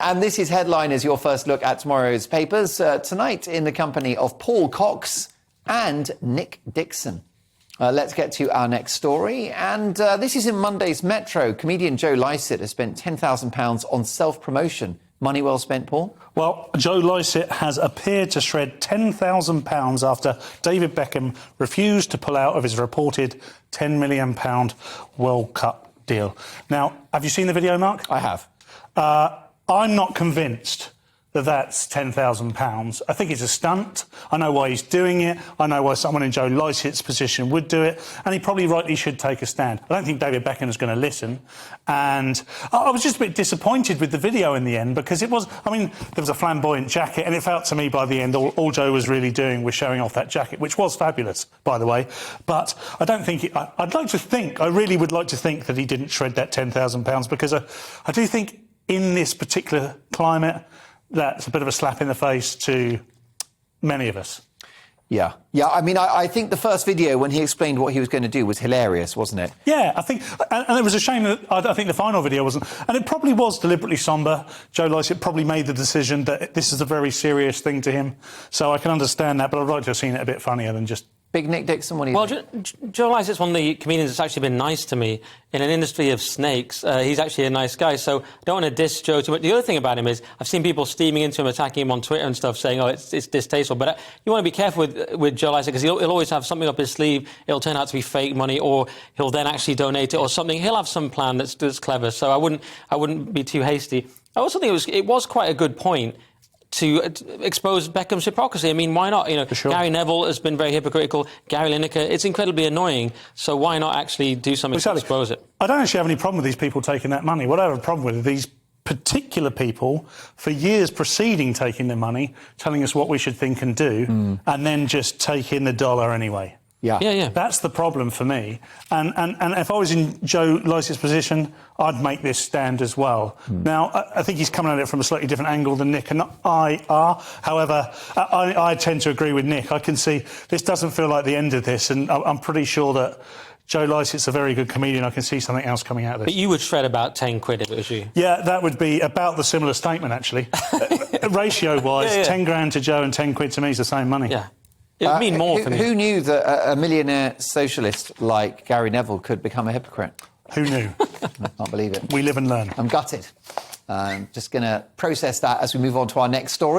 And this is Headline as your first look at tomorrow's papers. Tonight in the company of Paul Cox and Nick Dixon. Let's get to our next story. And this is in Monday's Metro. Comedian Joe Lycett has spent £10,000 on self-promotion. Money well spent, Paul? Well, Joe Lycett has appeared to shred £10,000 after David Beckham refused to pull out of his reported £10 million World Cup deal. Now, have you seen the video, Mark? I have. I'm not convinced that that's £10,000. I think it's a stunt. I know why he's doing it. I know why someone in Joe Lycett's position would do it. And he probably rightly should take a stand. I don't think David Beckham is going to listen. And I was just a bit disappointed with the video in the end because it was, I mean, there was a flamboyant jacket and it felt to me by the end all Joe was really doing was showing off that jacket, which was fabulous, by the way. But I don't think, I'd like to think, I really would like to think that he didn't shred that £10,000 because I do think in this particular climate, that's a bit of a slap in the face to many of us. Yeah. I mean, I think the first video when he explained what he was going to do was hilarious, wasn't it? Yeah, I think, and it was a shame that I think the final video wasn't, and it probably was deliberately sombre. Joe Lycett probably made the decision that this is a very serious thing to him, so I can understand that, but I'd like to have seen it a bit funnier than just... Big Nick Dixon, what do you think? Joe Lycett's one of the comedians that's actually been nice to me. In an industry of snakes, he's actually a nice guy, so I don't want to diss Joe too much. The other thing about him is I've seen people steaming into him, attacking him on Twitter and stuff, saying, oh, it's distasteful. But you want to be careful with Joe Lycett because he'll always have something up his sleeve. It'll turn out to be fake money, or he'll then actually donate it or something. He'll have some plan that's clever, so I wouldn't be too hasty. I also think it was quite a good point to expose Beckham's hypocrisy. I mean, why not? You know, sure. Gary Neville has been very hypocritical. Gary Lineker, it's incredibly annoying. So why not actually do something to expose it? I don't actually have any problem with these people taking that money. What I have a problem with are these particular people, for years preceding taking the money, telling us what we should think and do, and then just taking the dollar anyway. Yeah. That's the problem for me. And if I was in Joe Lycett's position, I'd make this stand as well. Now, I think he's coming at it from a slightly different angle than Nick and I are. However, I tend to agree with Nick. I can see this doesn't feel like the end of this, and I'm pretty sure that Joe Lycett's a very good comedian. I can see something else coming out of this. But you would shred about 10 quid if it was you. Yeah, that would be about the similar statement, actually. Ratio-wise, 10 grand to Joe and 10 quid to me is the same money. Yeah. It would mean more for me. Who knew that a millionaire socialist like Gary Neville could become a hypocrite? Who knew? I can't believe it. We live and learn. I'm gutted. Just going to process that as we move on to our next story.